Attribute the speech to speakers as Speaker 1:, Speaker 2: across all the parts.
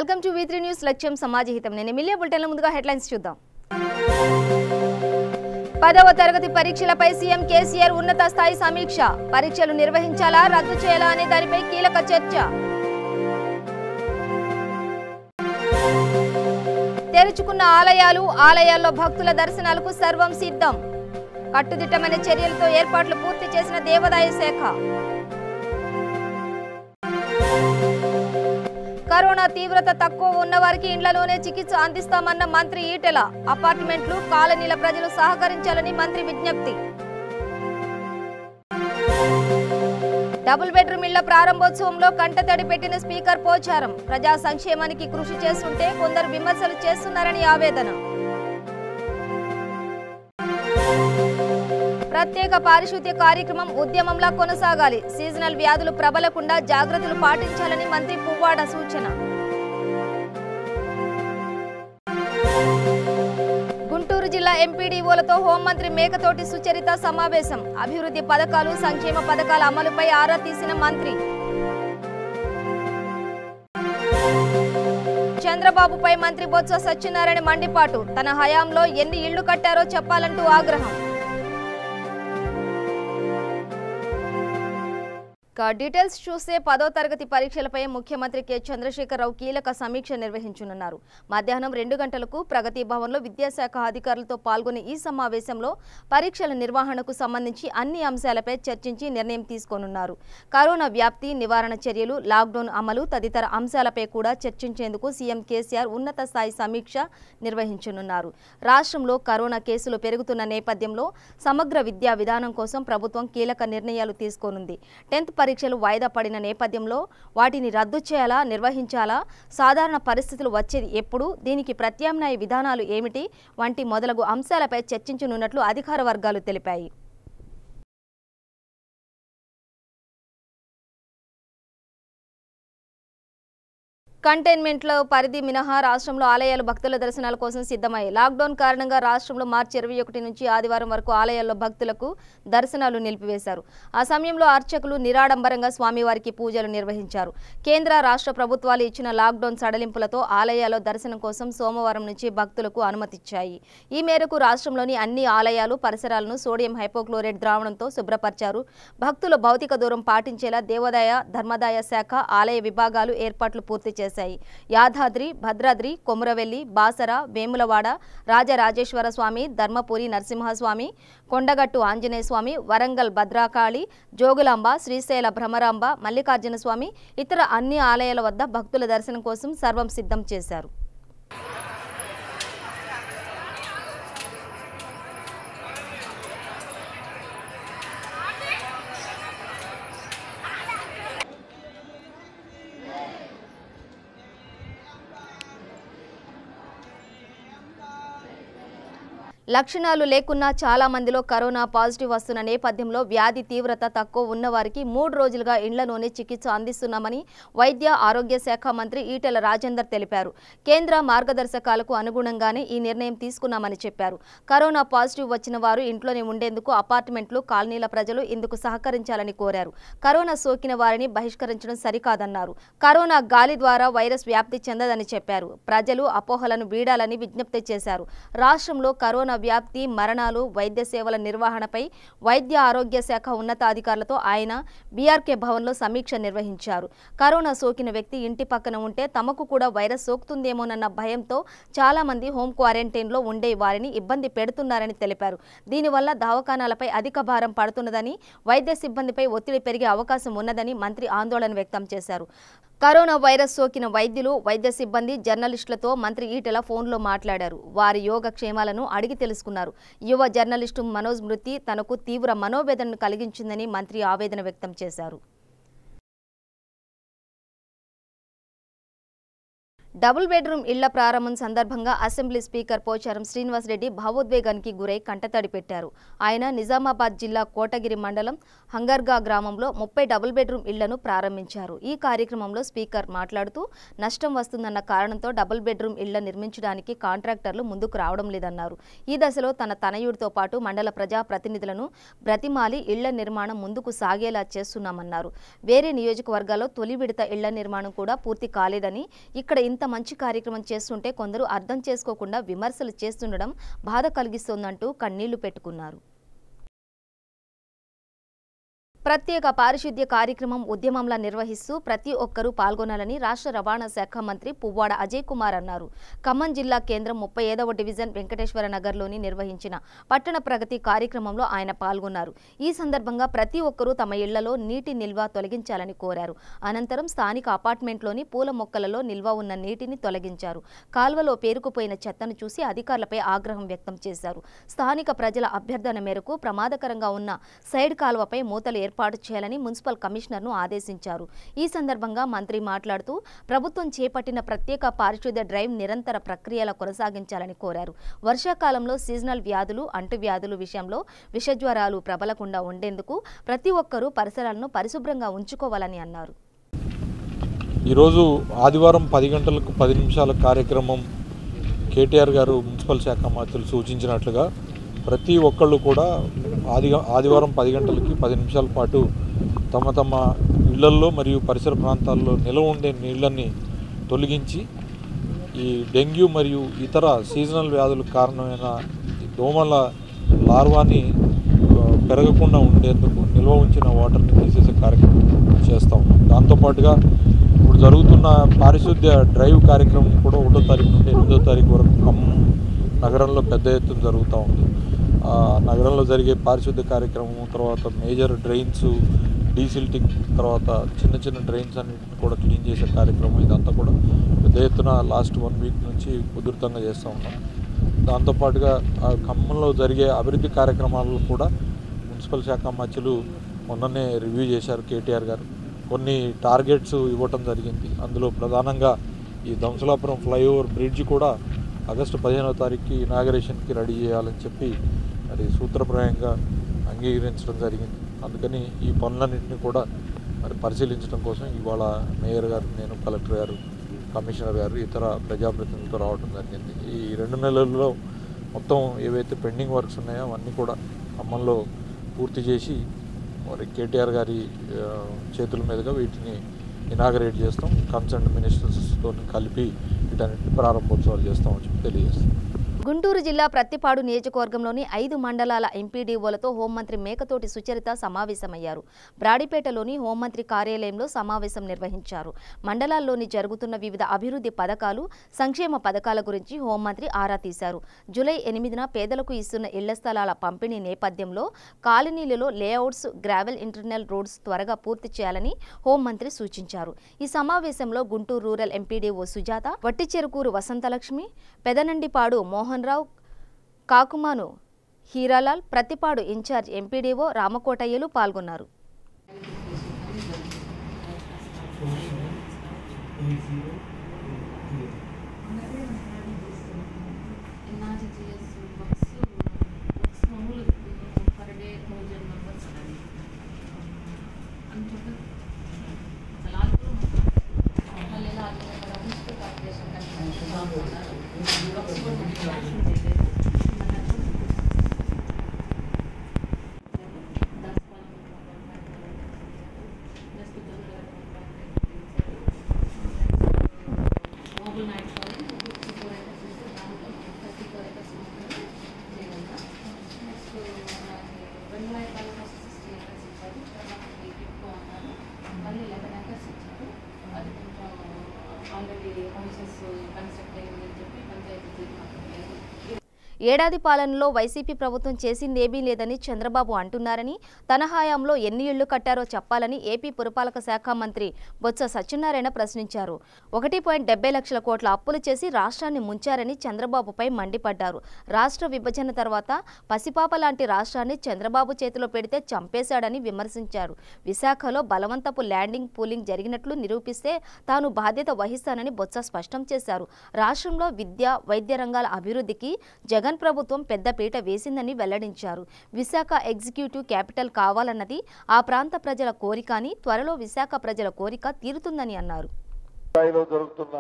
Speaker 1: Welcome to V3 news లక్ష్యం సమాజహితం. నేను MLA బులెటిన్ల ముందుగా హెడ్లైన్స్ చూద్దాం. 10వ తరగతి పరీక్షలపై సీఎం కేసీఆర్ ఉన్నత స్థాయి సమీక్ష. పరీక్షలు నిర్వహించాలా రద్దు చేయాలా అనే దానిపై కీలక చర్చ. తెరుచుకున్న ఆలయాల్లో భక్తుల దర్శనాలకు సర్వం సిద్ధం. కట్టుదిట్టమైన చర్యలతో ఏర్పాట్లు పూర్తి చేసిన దేవాదాయ శాఖ. కరోనా తీవ్రత తక్కువ ఉన్నవారికి ఇండ్లలోనే చికిత్స అందిస్తామన్న మంత్రి ఈటెల. అపార్ట్మెంట్లు కాలనీల ప్రజలు సహకరించాలని మంత్రి విజ్ఞప్తి. డబుల్ బెడ్రూమ్ ఇళ్ల ప్రారంభోత్సవంలో కంటతడి పెట్టిన స్పీకర్ పోచారం. ప్రజా సంక్షేమానికి కృషి చేస్తుంటే కొందరు విమర్శలు చేస్తున్నారని ఆవేదన. ప్రత్యేక పారిశుద్ధ్య కార్యక్రమం ఉద్యమంలా కొనసాగాలి. సీజనల్ వ్యాధులు ప్రబలకుండా జాగ్రత్తలు పాటించాలని మంత్రి పువ్వాడ సూచన. గుంటూరు జిల్లా ఎంపీడీఓలతో హోంమంత్రి మేకతోటి సుచరిత సమావేశం. అభివృద్ధి పథకాలు సంక్షేమ పథకాల అమలుపై ఆరా తీసిన మంత్రి. చంద్రబాబుపై మంత్రి బొత్స సత్యనారాయణ మండిపాటు. తన హయాంలో ఎన్ని ఇళ్లు కట్టారో చెప్పాలంటూ ఆగ్రహం. డీటెయిల్స్ చూస్తే 10వ తరగతి పరీక్షలపై ముఖ్యమంత్రి కె చంద్రశేఖరరావు కీలక సమీక్ష నిర్వహించనున్నారు. మధ్యాహ్నం 2 గంటలకు ప్రగతి భవన్లో విద్యాశాఖ అధికారులతో పాల్గొనే ఈ సమావేశంలో పరీక్షల నిర్వహణకు సంబంధించి అన్ని అంశాలపై చర్చించి నిర్ణయం తీసుకోనున్నారు. కరోనా వ్యాప్తి నివారణ చర్యలు, లాక్డౌన్ అమలు తదితర అంశాలపై కూడా చర్చించేందుకు సీఎం కేసీఆర్ ఉన్నత స్థాయి సమీక్ష నిర్వహించనున్నారు. రాష్ట్రంలో కరోనా కేసులు పెరుగుతున్న నేపథ్యంలో సమగ్ర విద్యా విధానం కోసం ప్రభుత్వం కీలక నిర్ణయాలు తీసుకోనుంది. 10th పరీక్షలు వాయిదా పడిన నేపథ్యంలో వాటిని రద్దు చేయాలా, నిర్వహించాలా, సాధారణ పరిస్థితులు వచ్చేది ఎప్పుడు, దీనికి ప్రత్యామ్నాయ విధానాలు ఏమిటి వంటి మొదలగు అంశాలపై చర్చించనున్నట్లు అధికార వర్గాలు తెలిపాయి. కంటైన్మెంట్లో పరిధి మినహా రాష్ట్రంలో ఆలయాలు భక్తుల దర్శనాల కోసం సిద్ధమయ్యాయి. లాక్డౌన్ కారణంగా రాష్ట్రంలో మార్చి 21 నుంచి ఆదివారం వరకు ఆలయాల్లో భక్తులకు దర్శనాలు నిలిపివేశారు. ఆ సమయంలో అర్చకులు నిరాడంబరంగా స్వామివారికి పూజలు నిర్వహించారు. కేంద్ర రాష్ట్ర ప్రభుత్వాలు ఇచ్చిన లాక్డౌన్ సడలింపులతో ఆలయాల్లో దర్శనం కోసం సోమవారం నుంచి భక్తులకు అనుమతిచ్చాయి. ఈ మేరకు రాష్ట్రంలోని అన్ని ఆలయాలు పరిసరాలను సోడియం హైపోక్లోరైడ్ ద్రావణంతో శుభ్రపరిచారు. భక్తులు భౌతిక దూరం పాటించేలా దేవాదాయ ధర్మాదాయ శాఖ ఆలయ విభాగాలు ఏర్పాట్లు పూర్తి చేశారు. యాదాద్రి, భద్రాద్రి, కొమురవెల్లి, బాసర, వేములవాడ, రాజరాజేశ్వర స్వామి, ధర్మపురి నరసింహస్వామి, కొండగట్టు ఆంజనేయ స్వామి, వరంగల్ భద్రకాళి, జోగులాంబ, శ్రీశైల భ్రమరాంబ, మల్లికార్జున స్వామి, ఇతర అన్ని ఆలయాల వద్ద భక్తుల దర్శనం కోసం సర్వం సిద్ధం చేశారు. లక్షణాలు లేకున్నా చాలా మందిలో కరోనా పాజిటివ్ వస్తున్న నేపథ్యంలో వ్యాధి తీవ్రత తక్కువ ఉన్నవారికి 3 రోజులుగా ఇండ్లలోనే చికిత్స అందిస్తున్నామని వైద్య ఆరోగ్య శాఖ మంత్రి ఈటెల రాజేందర్ తెలిపారు. కేంద్ర మార్గదర్శకాలకు అనుగుణంగానే ఈ నిర్ణయం తీసుకున్నామని చెప్పారు. కరోనా పాజిటివ్ వచ్చిన వారు ఇంట్లోనే ఉండేందుకు అపార్ట్మెంట్లు, కాలనీల ప్రజలు ఇందుకు సహకరించాలని కోరారు. కరోనా సోకిన వారిని బహిష్కరించడం సరికాదన్నారు. కరోనా గాలి ద్వారా వైరస్ వ్యాప్తి చెందదని చెప్పారు. ప్రజలు అపోహలను వీడాలని విజ్ఞప్తి చేశారు. రాష్ట్రంలో కరోనా వ్యాప్తి, మరణాలు, వైద్య సేవల నిర్వహణపై వైద్య ఆరోగ్య శాఖ ఉన్నతాధికారులతో ఆయన బీఆర్కే భవన్లో సమీక్ష నిర్వహించారు. కరోనా సోకిన వ్యక్తి ఇంటి పక్కన ఉంటే తమకు కూడా వైరస్ సోకుతుందేమోనన్న భయంతో చాలా మంది హోమ్ క్వారంటైన్లో ఉండే వారిని ఇబ్బంది పెడుతున్నారని తెలిపారు. దీనివల్ల దవాఖానాలపై అధిక భారం పడుతున్నదని, వైద్య సిబ్బందిపై ఒత్తిడి పెరిగే అవకాశం ఉన్నదని మంత్రి ఆందోళన వ్యక్తం చేశారు. కరోనా వైరస్ సోకిన వైద్యులు, వైద్య సిబ్బంది, జర్నలిస్టులతో మంత్రి ఈటెల ఫోన్లో మాట్లాడారు. వారి యోగక్షేమాలను అడిగి తెలుసుకున్నారు. యువ జర్నలిస్టు మనోజ్ మృతి తనకు తీవ్ర మనోవేదనను కలిగించిందని మంత్రి ఆవేదన వ్యక్తం చేశారు. డబుల్ బెడ్రూమ్ ఇళ్ల ప్రారంభం సందర్భంగా అసెంబ్లీ స్పీకర్ పోచారం శ్రీనివాసరెడ్డి భావోద్వేగానికి గురై కంటతడి పెట్టారు. ఆయన నిజామాబాద్ జిల్లా కోటగిరి మండలం హంగర్గా గ్రామంలో 30 డబుల్ బెడ్రూమ్ ఇళ్లను ప్రారంభించారు. ఈ కార్యక్రమంలో స్పీకర్ మాట్లాడుతూ నష్టం వస్తుందన్న కారణంతో డబుల్ బెడ్రూమ్ ఇళ్ల నిర్మించడానికి కాంట్రాక్టర్లు ముందుకు రావడం లేదన్నారు. ఈ దశలో తన తనయుడితో పాటు మండల ప్రజా ప్రతినిధులను బ్రతిమాలి ఇళ్ల నిర్మాణం ముందుకు సాగేలా చేస్తున్నామన్నారు. వేరే నియోజకవర్గాల్లో తొలి విడత ఇళ్ల నిర్మాణం కూడా పూర్తి కాలేదని, ఇక్కడ ఇంత ఇంత మంచి కార్యక్రమం చేస్తుంటే కొందరు అర్థం చేసుకోకుండా విమర్శలు చేస్తుండడం బాధ కలిగిస్తోందంటూ కన్నీళ్లు పెట్టుకున్నారు. ప్రత్యేక పారిశుద్ధ్య కార్యక్రమం ఉద్యమంలా నిర్వహిస్తూ ప్రతి ఒక్కరూ పాల్గొనాలని రాష్ట్ర రవాణా శాఖ మంత్రి పువ్వాడ అజయ్ కుమార్ అన్నారు. ఖమ్మం జిల్లా కేంద్రం 35వ డివిజన్ వెంకటేశ్వర నగర్లోని నిర్వహించిన పట్టణ ప్రగతి కార్యక్రమంలో ఆయన పాల్గొన్నారు. ఈ సందర్భంగా ప్రతి ఒక్కరూ తమ ఇళ్లలో నీటి నిల్వ తొలగించాలని కోరారు. అనంతరం స్థానిక అపార్ట్మెంట్లోని పూల మొక్కలలో నిల్వ ఉన్న నీటిని తొలగించారు. కాల్వలో పేరుకుపోయిన చెత్తను చూసి అధికారులపై ఆగ్రహం వ్యక్తం చేశారు. స్థానిక ప్రజల అభ్యర్థన మేరకు ప్రమాదకరంగా ఉన్న సైడ్ కాల్వపై మూతలు ఏర్పాటు చేయాలని మున్సిపల్ కమిషనర్ను ఆదేశించారు. ఈ సందర్భంగా మంత్రి మాట్లాడుతూ ప్రభుత్వం చేపట్టిన ప్రత్యేక పారిశుద్ధ్య డ్రైవ్ నిరంతర ప్రక్రియల కొనసాగించాలని కోరారు. వర్షాకాలంలో సీజనల్ వ్యాధులు, అంటువ్యాధుల విషయంలో విషజ్వరాలు ప్రబలకుండా ఉండేందుకు ప్రతి ఒక్కరూ పరిసరాలను పరిశుభ్రంగా ఉంచుకోవాలని అన్నారు.
Speaker 2: ఈరోజు ఆదివారం 10 గంటలకు 10 నిమిషాల కార్యక్రమం కేటీఆర్ గారు మున్సిపల్ శాఖ మంత్రులు సూచించినట్లుగా ప్రతి ఒక్కళ్ళు కూడా ఆదివారం 10 గంటలకి 10 నిమిషాల పాటు తమ తమ ఇళ్లల్లో మరియు పరిసర ప్రాంతాల్లో నిల్వ ఉండే నీళ్ళని తొలగించి ఈ డెంగ్యూ మరియు ఇతర సీజనల్ వ్యాధులకు కారణమైన దోమల లార్వాని పెరగకుండా ఉండేందుకు నిల్వ ఉంచిన వాటర్ని తీసేసే కార్యక్రమం చేస్తూ ఉన్నాం. దాంతోపాటుగా ఇప్పుడు జరుగుతున్న పారిశుద్ధ్య డ్రైవ్ కార్యక్రమం కూడా 1వ తారీఖు నుండి 8వ తారీఖు వరకు ఖమ్మం నగరంలో పెద్ద ఎత్తున జరుగుతూ ఉంది. నగరంలో జరిగే పారిశుద్ధ్య కార్యక్రమం తర్వాత మేజర్ డ్రైన్స్ డీసిల్టింగ్ తర్వాత చిన్న చిన్న డ్రైన్స్ అన్నింటిని కూడా క్లీన్ చేసే కార్యక్రమం ఇదంతా కూడా పెద్ద ఎత్తున లాస్ట్ 1 వీక్ నుంచి ఉధృతంగా చేస్తూ ఉన్నాం. దాంతోపాటుగా ఖమ్మంలో జరిగే అభివృద్ధి కార్యక్రమాలను కూడా మున్సిపల్ శాఖ మంత్రులు మొన్ననే రివ్యూ చేశారు కేటీఆర్ గారు. కొన్ని టార్గెట్స్ ఇవ్వటం జరిగింది. అందులో ప్రధానంగా ఈ దంసలాపురం ఫ్లైఓవర్ బ్రిడ్జ్ కూడా ఆగస్టు 15వ తారీఖుకి ఇనాగరేషన్కి రెడీ చేయాలని చెప్పి మరి సూత్రప్రాయంగా అంగీకరించడం జరిగింది. అందుకని ఈ పనులన్నింటినీ కూడా మరి పరిశీలించడం కోసం ఇవాళ మేయర్ గారు, నేను, కలెక్టర్ గారు, కమిషనర్ గారు, ఇతర ప్రజాప్రతినిధులతో రావడం జరిగింది. ఈ 2 నెలల్లో మొత్తం ఏవైతే పెండింగ్ వర్క్స్ ఉన్నాయో అవన్నీ కూడా ఖమ్మంలో పూర్తి చేసి మరి కేటీఆర్ గారి చేతుల మీదుగా వీటిని ఇనాగరేట్ చేస్తాం. కన్సర్న్ మినిస్టర్స్తో కలిపి వీటన్నిటిని ప్రారంభోత్సవాలు చేస్తామని చెప్పి తెలియజేస్తాం.
Speaker 1: గుంటూరు జిల్లా ప్రత్తిపాడు నియోజకవర్గంలోని 5 మండలాల ఎంపీడీఓలతో హోంమంత్రి మేకతోటి సుచరిత సమావేశమయ్యారు. బ్రాడిపేటలోని హోంమంత్రి కార్యాలయంలో సమావేశం నిర్వహించారు. మండలాల్లోని జరుగుతున్న వివిధ అభివృద్ధి పథకాలు, సంక్షేమ పథకాల గురించి హోంమంత్రి ఆరా తీశారు. జూలై 8న పేదలకు ఇస్తున్న ఇళ్ల స్థలాల పంపిణీ నేపథ్యంలో కాలనీలలో లేఅవుట్స్, గ్రావెల్ ఇంటర్నల్ రోడ్స్ త్వరగా పూర్తి చేయాలని హోంమంత్రి సూచించారు. ఈ సమావేశంలో Guntur rural MPDO Sujatha, Vatticherukuru Vasanthalakshmi, పెదనండిపాడు Mohan Rao, Kakumanu Hiralal, Prathipadu incharge MPDO రామకోటయ్యలు పాల్గొన్నారు. ఏడాది పాలనలో వైసీపీ ప్రభుత్వం చేసిందేమీ లేదని చంద్రబాబు అంటున్నారని, తన హయాంలో ఎన్ని ఇళ్లు కట్టారో చెప్పాలని ఏపీ పురపాలక శాఖ మంత్రి బొత్స సత్యనారాయణ ప్రశ్నించారు. 1.70 లక్షల కోట్ల అప్పులు చేసి రాష్ట్రాన్ని ముంచారని చంద్రబాబుపై మండిపడ్డారు. రాష్ట్ర విభజన తర్వాత పసిపాప లాంటి రాష్ట్రాన్ని చంద్రబాబు చేతిలో పెడితే చంపేశాడని విమర్శించారు. విశాఖలో బలవంతపు ల్యాండింగ్ పూలింగ్ జరిగినట్లు నిరూపిస్తే తాను బాధ్యత వహిస్తానని బొత్స స్పష్టం చేశారు. రాష్ట్రంలో విద్య, వైద్య రంగాల అభివృద్ధికి జగన్ ప్రభుత్వం పెద్దపీట వేసిందని వెల్లడించారు. విశాఖ ఎగ్జిక్యూటివ్ క్యాపిటల్ కావాలన్నది ఆ ప్రాంత ప్రజల కోరిక అని, త్వరలో విశాఖ ప్రజల కోరిక తీరుతుందని అన్నారు.
Speaker 3: జరుగుతున్న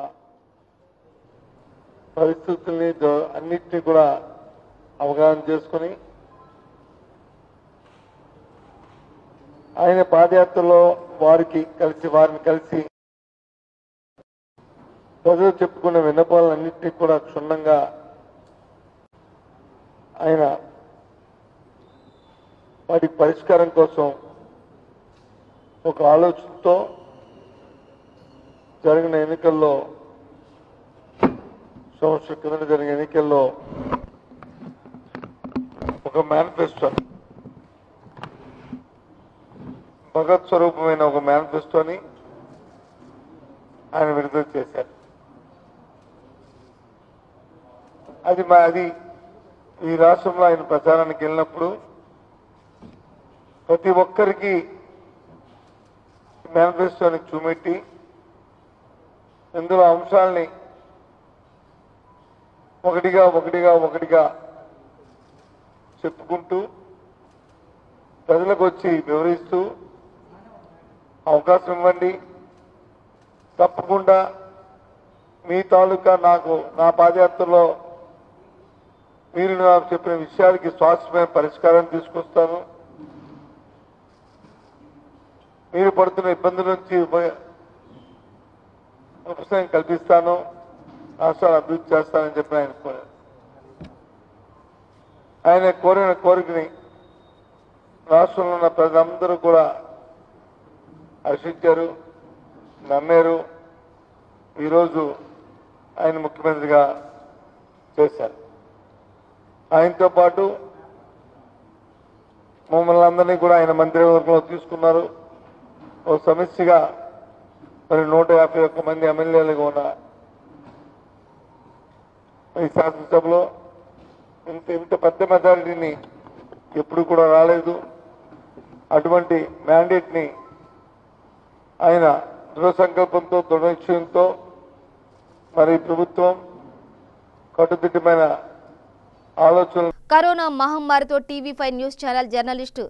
Speaker 3: పరిస్థితుల్ని అన్నిటినీ కూడా అవగాహన చేసుకుని ఆయన పాదయాత్రలో వారిని కలిసి ప్రజలు చెప్పుకున్న విన్నపాలన్నింటినీ కూడా క్షుణ్ణంగా ఆయన వాటి పరిష్కారం కోసం ఒక ఆలోచనతో జరిగిన ఎన్నికల్లో సంవత్సరం కింద జరిగిన ఎన్నికల్లో ఒక మేనిఫెస్టో భగత్ స్వరూపమైన ఒక మేనిఫెస్టోని ఆయన విడుదల చేశారు. అది ఈ రాష్ట్రంలో ఆయన ప్రచారానికి వెళ్ళినప్పుడు ప్రతి ఒక్కరికి మేనిఫెస్టోని చూపెట్టి ఇందులో అంశాలని ఒకటిగా చెప్పుకుంటూ ప్రజలకు వచ్చి వివరిస్తూ అవకాశం ఇవ్వండి, తప్పకుండా మీ తాలూకా నా పాదయాత్రలో మీరు నాకు చెప్పిన విషయాలకి శాశ్వతమైన పరిష్కారం తీసుకొస్తాను, మీరు పడుతున్న ఇబ్బందుల నుంచి ఉపశమనం కల్పిస్తాను, రాష్ట్రాలు అభివృద్ధి చేస్తానని చెప్పి ఆయన కోరారు. ఆయన కోరిన కోరికని రాష్ట్రంలో ఉన్న ప్రజలందరూ కూడా హర్షించారు, నమ్మారు. ఈరోజు ఆయన ముఖ్యమంత్రిగా చేశారు. ఆయనతో పాటు మమ్మల్ని అందరినీ కూడా ఆయన మంత్రివర్గంలో తీసుకున్నారు. ఓ సమస్యగా మరి 151 మంది ఎమ్మెల్యేలుగా ఉన్న ఈ శాసనసభలో ఇంత పెద్ద మెజారిటీని ఎప్పుడు కూడా రాలేదు. అటువంటి మ్యాండేట్ని ఆయన దృఢ సంకల్పంతో దృఢ నిశ్చయంతో మరి ప్రభుత్వం కట్టుదిట్టమైన ఆలోచనలు.
Speaker 1: కరోనా మహమ్మారితో TV five news channel journalist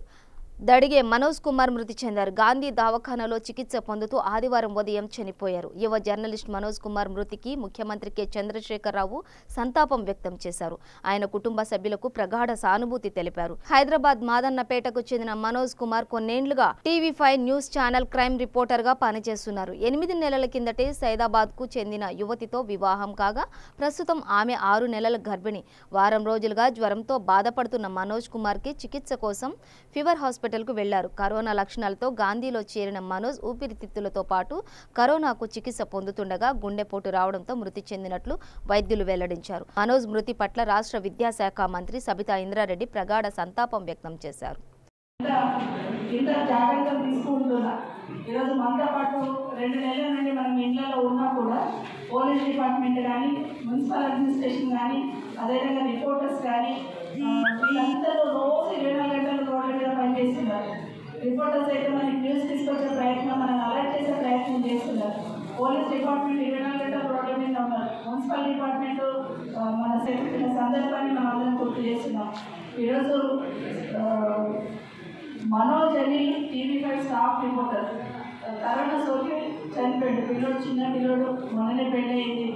Speaker 1: Dadige Manoj Kumar మృతి చెందారు. గాంధీ దవాఖానాలో చికిత్స పొందుతూ ఆదివారం ఉదయం చనిపోయారు. యువ జర్నలిస్ట్ మనోజ్ కుమార్ మృతికి ముఖ్యమంత్రి కె చంద్రశేఖరరావు సంతాపం వ్యక్తం చేశారు. ఆయన కుటుంబ సభ్యులకు ప్రగాఢ సానుభూతి తెలిపారు. హైదరాబాద్ మాదన్నపేటకు చెందిన మనోజ్ కుమార్ కొన్నేళ్లుగా TV5 news channel crime reporter గా పనిచేస్తున్నారు. 8 నెలల కిందటే సైదాబాద్ కు చెందిన యువతితో వివాహం కాగా ప్రస్తుతం ఆమె 6 నెలల గర్భిణి. వారం రోజులుగా జ్వరంతో బాధపడుతున్న మనోజ్ కుమార్ కి చికిత్స కోసం ఫీవర్ హాస్పిటల్ కు వెళ్లారు. కరోనా లక్షణాలతో గాంధీలో చేరిన మనోజ్ ఊపిరితిత్తులతో పాటు కరోనాకు చికిత్స పొందుతుండగా గుండెపోటు రావడంతో మృతి చెందినట్లు వైద్యులు వెల్లడించారు. మనోజ్ మృతి పట్ల రాష్ట్ర విద్యాశాఖ మంత్రి సబితా ఇంద్రారెడ్డి ప్రగాఢ సంతాపం వ్యక్తం చేశారు.
Speaker 4: ఇంత జాగ్రత్తలు తీసుకుంటున్నా. ఈరోజు మనతో పాటు 2 నెలల నుండి మనం ఇంట్లో ఉన్నా కూడా పోలీస్ డిపార్ట్మెంట్ కానీ, మున్సిపల్ అడ్మినిస్ట్రేషన్ కానీ, అదేవిధంగా రిపోర్టర్స్ కానీ వీళ్ళందరూ రోజు 24 గంటలు రోడ్ల మీద పనిచేస్తున్నారు. రిపోర్టర్స్ అయితే మనకి న్యూస్ తీసుకొచ్చే ప్రయత్నం, మనం అలర్ట్ చేసే ప్రయత్నం చేస్తున్నారు. పోలీస్ డిపార్ట్మెంట్ 24 గంటలు రోడ్ల మీద ఉన్నారు. మున్సిపల్ డిపార్ట్మెంట్ మన చెప్పిన సందర్భాన్ని మనం అందరం గుర్తు చేస్తున్నాం. ఈరోజు మనోజ్ అని టీవీ5 స్టాఫ్ రిపోర్టర్ కరోనా సోకి చనిపోయాడు. చిన్న పిల్లడు మొన్ననే పెళ్ళయింది.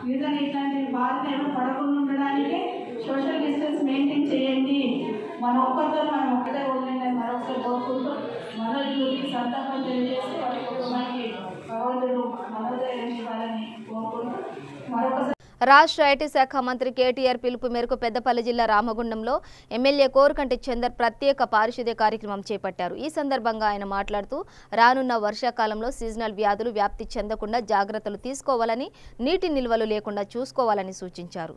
Speaker 4: నిజంగా ఇట్లాంటి బాధను ఏమైనా పడకుండా ఉండడానికి సోషల్ డిస్టెన్స్ మెయింటైన్ చేయండి. మన ఒక్కరితో మనం ఒక్కటే వదిలేండి మరొకసారి కోరుకుంటూ మనోజ్ గురికి సంతాపం తెలియజేసి వాళ్ళ కుటుంబానికి భగవంతుడు మనోదయం ఇవ్వాలని కోరుకుంటూ మరొకసారి.
Speaker 1: రాష్ట్ర ఐటీ శాఖ మంత్రి కేటీఆర్ పిలుపు మేరకు పెద్దపల్లి జిల్లా రామగుండంలో ఎమ్మెల్యే కోరుకంటి చందర్ ప్రత్యేక పారిశుద్ధ్య కార్యక్రమం చేపట్టారు. ఈ సందర్భంగా ఆయన మాట్లాడుతూ రానున్న వర్షాకాలంలో సీజనల్ వ్యాధులు వ్యాప్తి చెందకుండా జాగ్రత్తలు తీసుకోవాలని, నీటి నిల్వలు లేకుండా చూసుకోవాలని సూచించారు.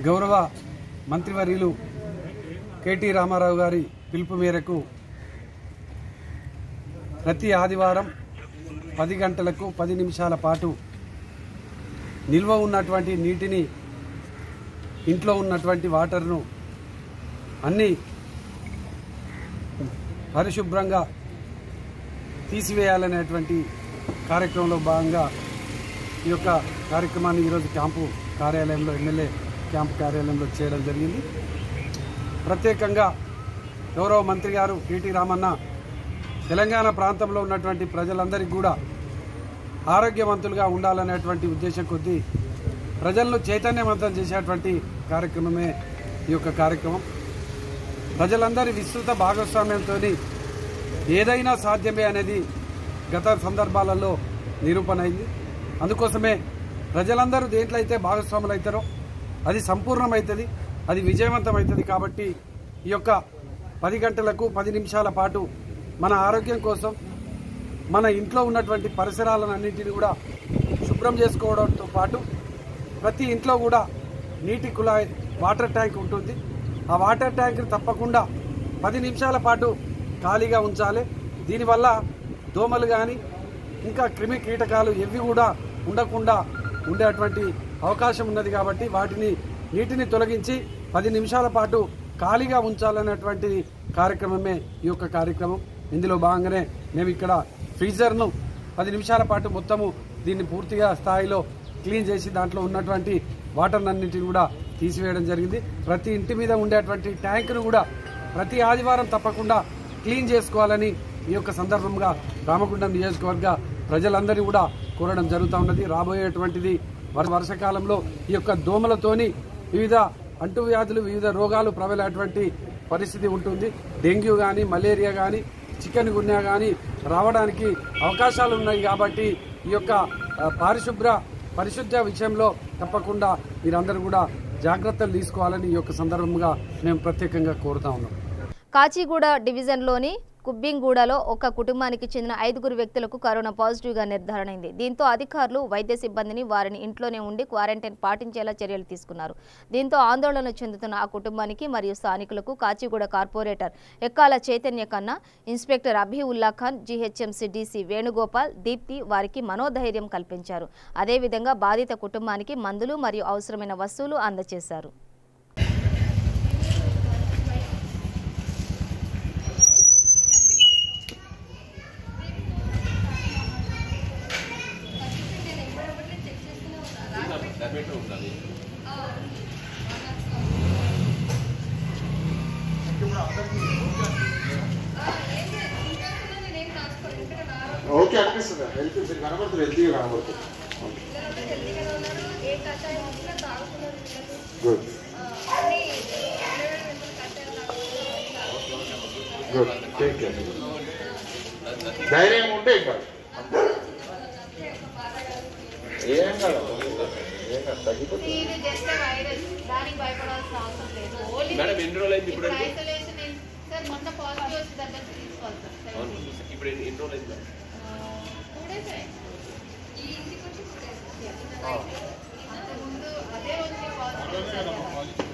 Speaker 5: గౌరవ మంత్రివర్యులు కేటీ రామారావు గారి పిలుపు మేరకు ప్రతి ఆదివారం 10 గంటలకు 10 నిమిషాల పాటు నిల్వ ఉన్నటువంటి నీటిని, ఇంట్లో ఉన్నటువంటి వాటర్ను అన్నీ పరిశుభ్రంగా తీసివేయాలనేటువంటి కార్యక్రమంలో భాగంగా ఈ యొక్క కార్యక్రమాన్ని ఈరోజు క్యాంపు కార్యాలయంలో, ఎమ్మెల్యే క్యాంపు కార్యాలయంలో చేయడం జరిగింది. ప్రత్యేకంగా గౌరవ మంత్రి గారు కేటీ రామన్న తెలంగాణ ప్రాంతంలో ఉన్నటువంటి ప్రజలందరికీ కూడా ఆరోగ్యవంతులుగా ఉండాలనేటువంటి ఉద్దేశం కొద్దీ ప్రజలను చైతన్యవంతం చేసేటువంటి కార్యక్రమమే ఈ యొక్క కార్యక్రమం. ప్రజలందరి విస్తృత భాగస్వామ్యంతో ఏదైనా సాధ్యమే అనేది గత సందర్భాలలో నిరూపణ అయింది. అందుకోసమే ప్రజలందరూ దేంట్లో అయితే భాగస్వాములు అవుతారో అది సంపూర్ణమవుతుంది, అది విజయవంతమవుతుంది. కాబట్టి ఈ యొక్క 10 గంటలకు 10 నిమిషాల పాటు మన ఆరోగ్యం కోసం మన ఇంట్లో ఉన్నటువంటి పరిసరాలన్నింటినీ కూడా శుభ్రం చేసుకోవడంతో పాటు ప్రతి ఇంట్లో కూడా నీటి కుళాయి, వాటర్ ట్యాంక్ ఉంటుంది. ఆ వాటర్ ట్యాంక్ని తప్పకుండా 10 నిమిషాల పాటు ఖాళీగా ఉంచాలి. దీనివల్ల దోమలు కానీ ఇంకా క్రిమి కీటకాలు ఏవి కూడా ఉండకుండా ఉండేటువంటి అవకాశం ఉన్నది. కాబట్టి నీటిని తొలగించి 10 నిమిషాల పాటు ఖాళీగా ఉంచాలనేటువంటి కార్యక్రమమే ఈ యొక్క కార్యక్రమం. ఇందులో భాగంగానే మేము ఇక్కడ ఫ్రీజర్ను 10 నిమిషాల పాటు మొత్తము దీన్ని పూర్తిగా స్థాయిలో క్లీన్ చేసి దాంట్లో ఉన్నటువంటి వాటర్ అన్నింటిని కూడా తీసివేయడం జరిగింది. ప్రతి ఇంటి మీద ఉండేటువంటి ట్యాంకును కూడా ప్రతి ఆదివారం తప్పకుండా క్లీన్ చేసుకోవాలని ఈ యొక్క సందర్భంగా రామగుండం నియోజకవర్గ ప్రజలందరినీ కూడా కోరడం జరుగుతూ ఉన్నది. రాబోయేటువంటిది వర్షాకాలంలో ఈ యొక్క దోమలతోని వివిధ అంటువ్యాధులు, వివిధ రోగాలు ప్రబలేటువంటి పరిస్థితి ఉంటుంది. డెంగ్యూ కానీ, మలేరియా కానీ, చికెన్ గున్యా కానీ రావడానికి అవకాశాలు ఉన్నాయి. కాబట్టి ఈ యొక్క పరిశుద్ధ విషయంలో తప్పకుండా మీరందరూ కూడా జాగ్రత్తలు తీసుకోవాలని ఈ యొక్క సందర్భంగా మేము ప్రత్యేకంగా కోరుతా ఉన్నాం.
Speaker 1: కాచిగూడ డివిజన్లోని కుబ్బింగూడలో ఒక కుటుంబానికి చెందిన 5 వ్యక్తులకు కరోనా పాజిటివ్గా నిర్ధారణ అయింది. దీంతో అధికారులు వైద్య సిబ్బందిని వారిని ఇంట్లోనే ఉండి క్వారంటైన్ పాటించేలా చర్యలు తీసుకున్నారు. దీంతో ఆందోళన చెందుతున్న ఆ కుటుంబానికి మరియు స్థానికులకు Kachiguda corporator Ekkala Chaitanya Kanna, inspector Abhiulla Khan, GHMC DC Venugopal, Deepti వారికి మనోధైర్యం కల్పించారు. అదేవిధంగా బాధిత కుటుంబానికి మందులు మరియు అవసరమైన వస్తువులు అందజేశారు.
Speaker 6: ఓకే అనిపిస్తుంది. హెల్త్ కనబడుతుంది, హెల్తీగా కనబడుతుంది. Good good, take care. ధైర్యంగా ఉంటే ఇంకా ఏం కాదు, తగ్గిపోతుంది.
Speaker 7: మేడం ఎన్ని రోజులు అయింది ఇప్పుడు?
Speaker 8: మొన్న పాజిటివ్ వచ్చి దగ్గర తీసుకోవాలి సార్.
Speaker 7: ఇప్పుడు ఎన్ని రోజులు అయింది?
Speaker 8: 2 days ఈ ఇంటికి వచ్చి 2 days ముందు అదే వచ్చి పాజిటివ్.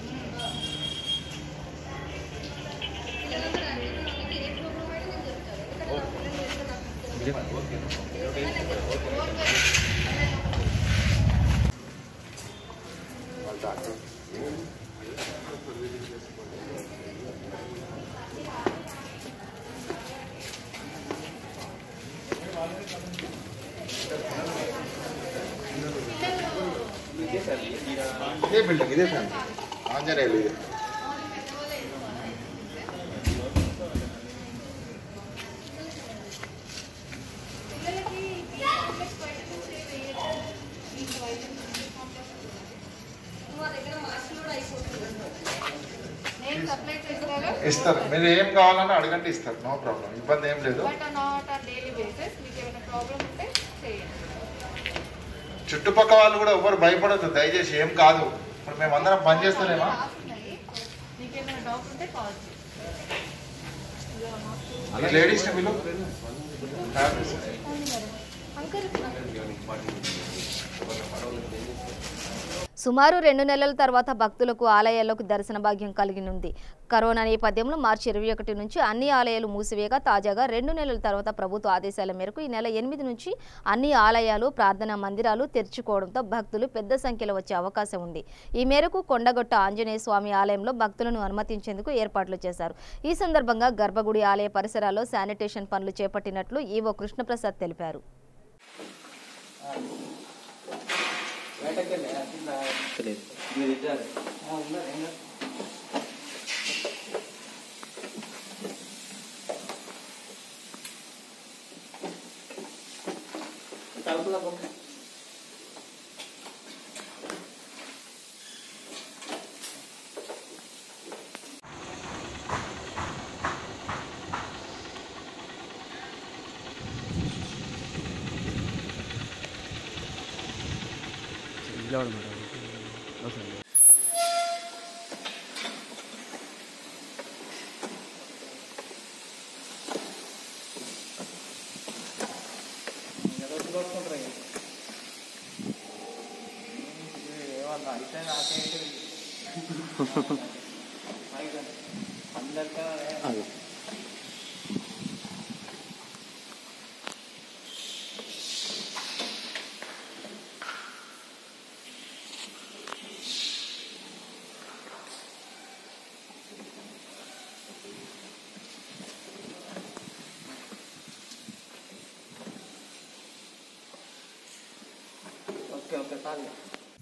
Speaker 6: ఇదే బిల్డింగ్, ఇదే ఫ్యామిలీ, ఆంజనేయులు ఇదే. ఇస్తారు, మీరు ఏం కావాలని అడగండి, ఇస్తారు. నో ప్రాబ్లం, ఇబ్బంది ఏం లేదు. చుట్టుపక్క వాళ్ళు కూడా ఎవరు భయపడద్దు దయచేసి, ఏం కాదు. ఇప్పుడు మేము అందరం పని చేస్తలేమా? లేడీస్ వీళ్ళు
Speaker 1: సుమారు 2 నెలల తర్వాత భక్తులకు ఆలయాల్లోకి దర్శన భాగ్యం కలిగినుంది. కరోనా నేపథ్యంలో మార్చి 21 నుంచి అన్ని ఆలయాలు మూసివేయగా తాజాగా 2 నెలల తర్వాత ప్రభుత్వ ఆదేశాల మేరకు ఈ నెల 8 నుంచి అన్ని ఆలయాలు, ప్రార్థనా మందిరాలు తెరుచుకోవడంతో భక్తులు పెద్ద సంఖ్యలో వచ్చే అవకాశం ఉంది. ఈ మేరకు కొండగొట్ట ఆంజనేయ స్వామి ఆలయంలో భక్తులను అనుమతించేందుకు ఏర్పాట్లు చేశారు. ఈ సందర్భంగా గర్భగుడి ఆలయ పరిసరాల్లో శానిటేషన్ పనులు చేపట్టినట్లు ఈవో కృష్ణప్రసాద్ తెలిపారు.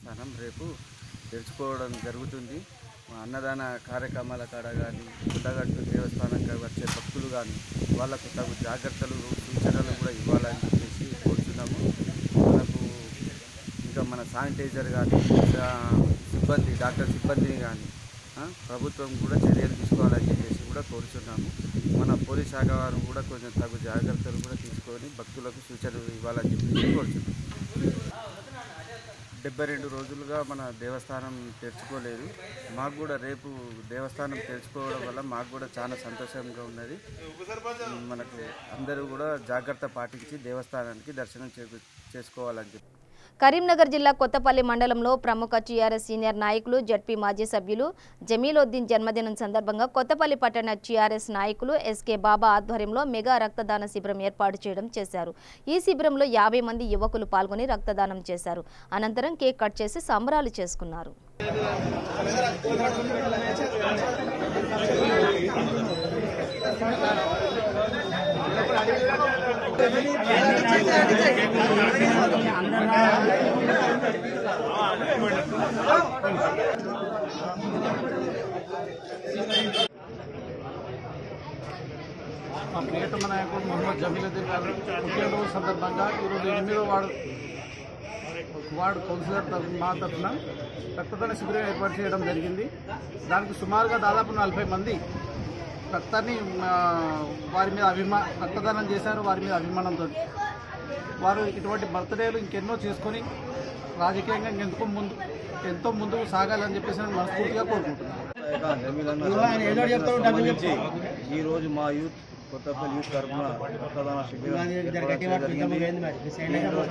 Speaker 9: స్థానం రేపు తెరుచుకోవడం జరుగుతుంది. అన్నదాన కార్యక్రమాల కాడ కానీ గుడ్డగట్టు దేవస్థానంగా వచ్చే భక్తులు కానీ వాళ్ళకు తగు జాగ్రత్తలు సూచనలు కూడా ఇవ్వాలని చెప్పేసి కోరుతున్నాము. మనకు ఇంకా మన శానిటైజర్ కానీ సిబ్బంది డాక్టర్ సిబ్బందిని కానీ ప్రభుత్వం కూడా చర్యలు తీసుకోవాలని చెప్పేసి కూడా కోరుతున్నాము. మన పోలీస్ శాఖ వారు కూడా కొంచెం తగు జాగ్రత్తలు కూడా తీసుకొని భక్తులకు సూచనలు ఇవ్వాలని చెప్పేసి కోరుతున్నాము. 72 రోజులుగా మన దేవస్థానం తెరుచుకోలేదు. మాకు కూడా రేపు దేవస్థానం తెరుచుకోవడం వల్ల మాకు కూడా చాలా సంతోషంగా ఉన్నది. మనకు అందరూ కూడా జాగ్రత్త పాటించి దేవస్థానానికి దర్శనం చేసుకోవాలని చెప్పి.
Speaker 1: కరీంనగర్ జిల్లా కొత్తపల్లి మండలంలో ప్రముఖ టీఆర్ఎస్ సీనియర్ నాయకులు జడ్పీ మాజీ సభ్యులు జమీలుద్దీన్ జన్మదినం సందర్భంగా కొత్తపల్లి పట్టణ టీఆర్ఎస్ నాయకులు ఎస్కే బాబా ఆధ్వర్యంలో మెగా రక్తదాన శిబిరం ఏర్పాటు చేయడం చేశారు. ఈ శిబిరంలో 50 మంది యువకులు పాల్గొని రక్తదానం చేశారు. అనంతరం కేక్ కట్ చేసి సంబరాలు చేసుకున్నారు.
Speaker 5: మా ప్రియతమ నాయకుడు మొహమ్మద్ జమీలుద్దీన్ గారు పుట్టినరోజు సందర్భంగా ఈరోజు 8వ వార్డు కౌన్సిలర్ మా తరఫున రక్తదాన శిబిరం ఏర్పాటు చేయడం జరిగింది. దానికి సుమారుగా దాదాపు 40 మంది రక్తాన్ని వారి మీద రక్తదానం చేశారు. వారి మీద అభిమానంతో వారు ఇటువంటి బర్త్డేలు ఇంకెన్నో చేసుకొని రాజకీయంగా ఎంతో ముందుకు సాగాలని చెప్పేసి నేను మనస్ఫూర్తిగా కోరుకుంటున్నాను.
Speaker 9: ఈరోజు మా యూత్ కొత్తపల్లి యూత్ తరఫున రక్తదాన శిబిరం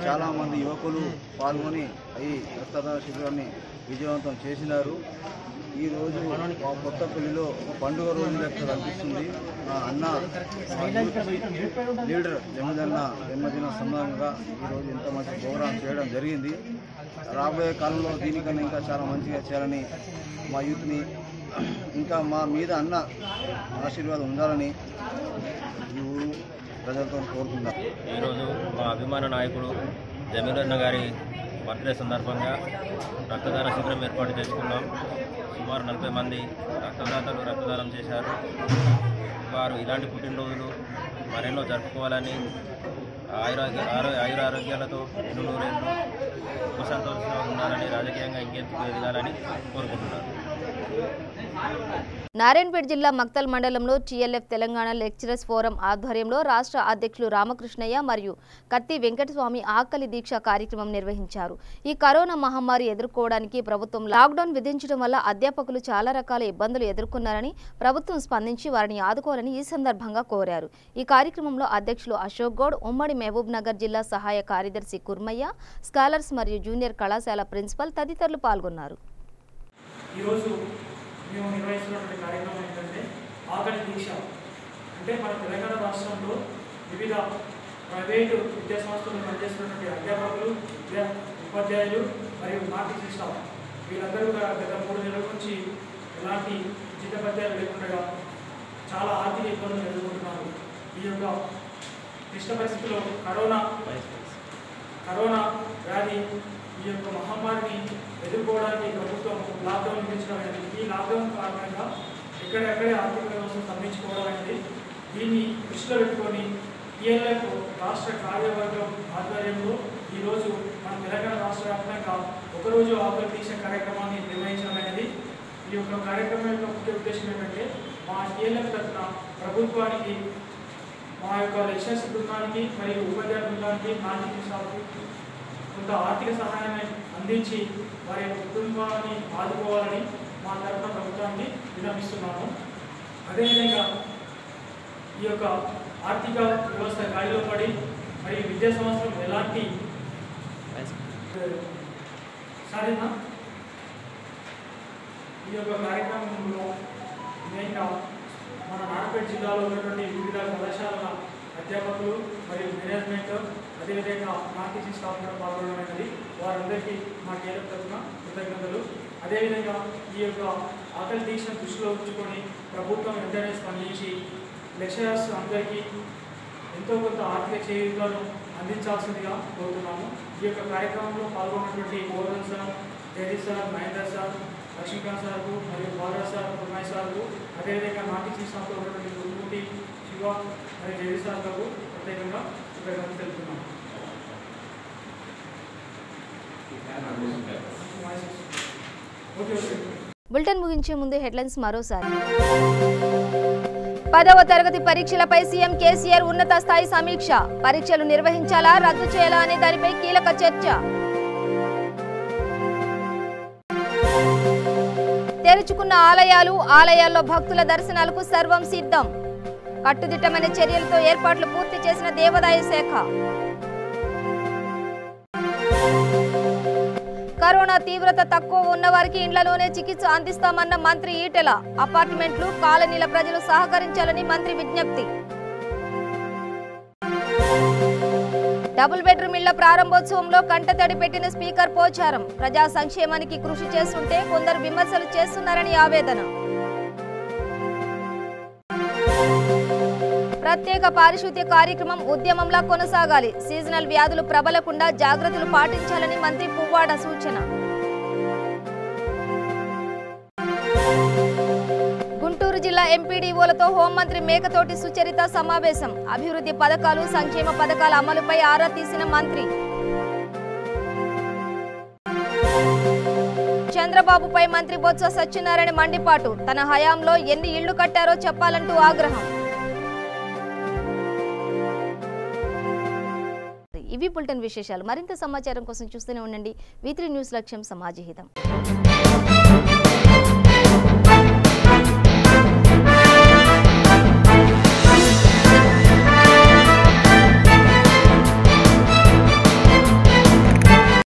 Speaker 9: చాలా మంది యువకులు పాల్గొని ఈ రక్తదాన శిబిరాన్ని విజయవంతం చేసినారు. ఈరోజు మా కొత్తపల్లిలో పండుగ రోజు లెక్క కనిపిస్తుంది. మా అన్న లీడర్ జమీదన్న జన్మదిన సందర్భంగా ఈరోజు ఇంత మంచి ప్రోగ్రాం చేయడం జరిగింది. రాబోయే కాలంలో దీనికన్నా ఇంకా చాలా మంచిగా చేయాలని మా యూత్ని ఇంకా మా మీద అన్న ఆశీర్వాదం ఉండాలని ఈ ఊరు ప్రజలతో కోరుకుందాం.
Speaker 10: ఈరోజు మా అభిమాన నాయకుడు జమీలన్న గారి బర్త్డే సందర్భంగా రక్తదాన శిబిరం ఏర్పాటు చేసుకున్నాం. సుమారు 40 మంది రక్తదాతలు రక్తదానం చేశారు. వారు ఇలాంటి పుట్టినరోజులు మరెన్నో జరుపుకోవాలని ఆయురారోగ్యాలతో నూరేళ్ళు సంతోషంగా ఉండాలని రాజకీయంగా ఇంకెందుకు ఎదగాలని కోరుకుంటున్నారు.
Speaker 1: నారాయణపేట జిల్లా మక్తల్ మండలంలో టీఎల్ఎఫ్ తెలంగాణ లెక్చరర్స్ ఫోరం ఆధ్వర్యంలో రాష్ట్ర అధ్యక్షులు రామకృష్ణయ్య మరియు కత్తి వెంకటస్వామి ఆకలి దీక్ష కార్యక్రమం నిర్వహించారు. ఈ కరోనా మహమ్మారి ఎదుర్కోవడానికి ప్రభుత్వం లాక్డౌన్ విధించడం వల్ల అధ్యాపకులు చాలా రకాల ఇబ్బందులు ఎదుర్కొన్నారని ప్రభుత్వం స్పందించి వారిని ఆదుకోవాలని ఈ సందర్భంగా కోరారు. ఈ కార్యక్రమంలో అధ్యక్షులు అశోక్ గౌడ్, ఉమ్మడి మహబూబ్ నగర్ జిల్లా సహాయ కార్యదర్శి కుర్మయ్య, స్కాలర్స్ మరియు జూనియర్ కళాశాల ప్రిన్సిపల్ తదితరులు పాల్గొన్నారు.
Speaker 11: మేము నిర్వహిస్తున్నటువంటి కార్యక్రమం ఏంటంటే ఆకలి దీక్ష. అంటే మన తెలంగాణ రాష్ట్రంలో వివిధ ప్రైవేటు విద్యా సంస్థలు పనిచేస్తున్నటువంటి అధ్యాపకులు, ఉపాధ్యాయులు మరియు మార్కెటింగ్ స్టాఫ్ వీళ్ళందరూ కూడా గత 3 నెలల నుంచి ఎలాంటి జీతపత్యాలు లేకుండా చాలా ఆర్థిక ఇబ్బందులు ఎదుర్కొంటున్నారు. ఈ యొక్క క్లిష్ట పరిస్థితుల్లో కరోనా వ్యాధి ఈ యొక్క మహమ్మారిని ఎదుర్కోవడానికి ప్రభుత్వం లాక్డౌన్ విధించడం అనేది, ఈ లాక్డౌన్ కారణంగా ఎక్కడెక్కడే ఆర్థిక వ్యవస్థ స్తంభించుకోవడం అనేది, దీన్ని దృష్టిలో పెట్టుకొని టీఎల్ఎఫ్ రాష్ట్ర కార్యవర్గం ఆధ్వర్యంలో ఈరోజు మన తెలంగాణ రాష్ట్ర వ్యాప్తంగా ఒకరోజు ఆకలి దీక్ష కార్యక్రమాన్ని నిర్వహించడం అనేది. ఈ యొక్క కార్యక్రమం యొక్క ముఖ్య ఉద్దేశం ఏంటంటే మా టీఎల్ఎఫ్ తరఫున ప్రభుత్వానికి, మా యొక్క లెక్చరర్స్ బృందానికి మరియు ఉపాధ్యాయ బృందానికి, మార్కెటింగ్ స్టాఫ్కి కొంత ఆర్థిక సహాయాన్ని అందించి వారి యొక్క కుటుంబాన్ని ఆదుకోవాలని మా తరఫున ప్రభుత్వాన్ని విన్నవిస్తున్నాము. అదేవిధంగా ఈ యొక్క ఆర్థిక వ్యవస్థ గాడిలో పడి మరియు విద్యా సంవత్సరం ఎలాంటి సాధినా ఈ యొక్క కార్యక్రమంలో మెయిన్గా మన నారాయణపేట జిల్లాలో ఉన్నటువంటి వివిధ కళాశాలల అధ్యాపకులు మరియు మేనేజ్మెంట్, అదేవిధంగా మార్కెటింగ్ స్టాఫ్ కూడా పాల్గొనమైనది. వారందరికీ మా టీఎల్ఎఫ్ తరఫున కృతజ్ఞతలు. అదేవిధంగా ఈ యొక్క ఆకలి దీక్షను దృష్టిలో ఉంచుకొని ప్రభుత్వం వెంటనే స్పందించి లెక్చరర్స్ అందరికీ ఎంతో కొంత ఆర్థిక చేయూతలను అందించాల్సిందిగా కోరుతున్నాము. ఈ యొక్క కార్యక్రమంలో పాల్గొన్నటువంటి Govardhan sir, Jagadish sir, Mahender sir, Lakshmikant సార్కు మరియు బాలరాజ్ సార్, కుర్మాయ్ సార్కు, అదేవిధంగా మార్కెటింగ్ స్టాఫ్లో ఉన్నటువంటి గురుమూర్తి, శివ మరియు జగదీష్ సార్లకు ప్రత్యేకంగా కృతజ్ఞతలు తెలుపుతున్నాము.
Speaker 1: బులెటిన్ ముగించే ముందు హెడ్లైన్స్ మరోసారి. 10వ తరగతి పరీక్షలపై సీఎం కేసీఆర్ ఉన్నత స్థాయి సమీక్ష. పరీక్షలు నిర్వహించాలా, రద్దు చేయాలా అనే దానిపై కీలక చర్చ. తెరుచుకున్న ఆలయాల్లో భక్తుల దర్శనాలకు సర్వం సిద్ధం. కట్టుదిట్టమైన చర్యలతో ఏర్పాట్లు పూర్తి చేసిన దేవాదాయ శాఖ. కరోనా తీవ్రత తక్కువ ఉన్న వారికి ఇండ్లలోనే చికిత్స అందిస్తామన్న మంత్రి ఈటెల. అపార్ట్మెంట్లు, కాలనీల ప్రజలు సహకరించాలని మంత్రి విజ్ఞప్తి. డబుల్ బెడ్రూమ్ ఇళ్ల ప్రారంభోత్సవంలో కంటతడి పెట్టిన స్పీకర్ పోచారం. ప్రజా సంక్షేమానికి కృషి చేస్తుంటే కొందరు విమర్శలు చేస్తున్నారని ఆవేదన. ప్రత్యేక పారిశుద్ధ్య కార్యక్రమం ఉద్యమంలా కొనసాగాలి. సీజనల్ వ్యాధులు ప్రబలకుండా జాగ్రత్తలు పాటించాలని మంత్రి పువ్వాడ సూచన. గుంటూరు జిల్లా ఎంపీడీఓలతో హోంమంత్రి మేకతోటి సుచరిత సమావేశం. అభివృద్ధి పథకాలు, సంక్షేమ పథకాల అమలుపై ఆరా తీసిన మంత్రి. చంద్రబాబుపై మంత్రి బొత్స సత్యనారాయణ మండిపాటు. తన హయాంలో ఎన్ని ఇళ్లు కట్టారో చెప్పాలంటూ ఆగ్రహం. ఇవి బులెటిన్ విశేషాలు. మరింత సమాచారం కోసం చూస్తూనే ఉండండి V3 న్యూస్. లక్ష్యం సమాజహితం.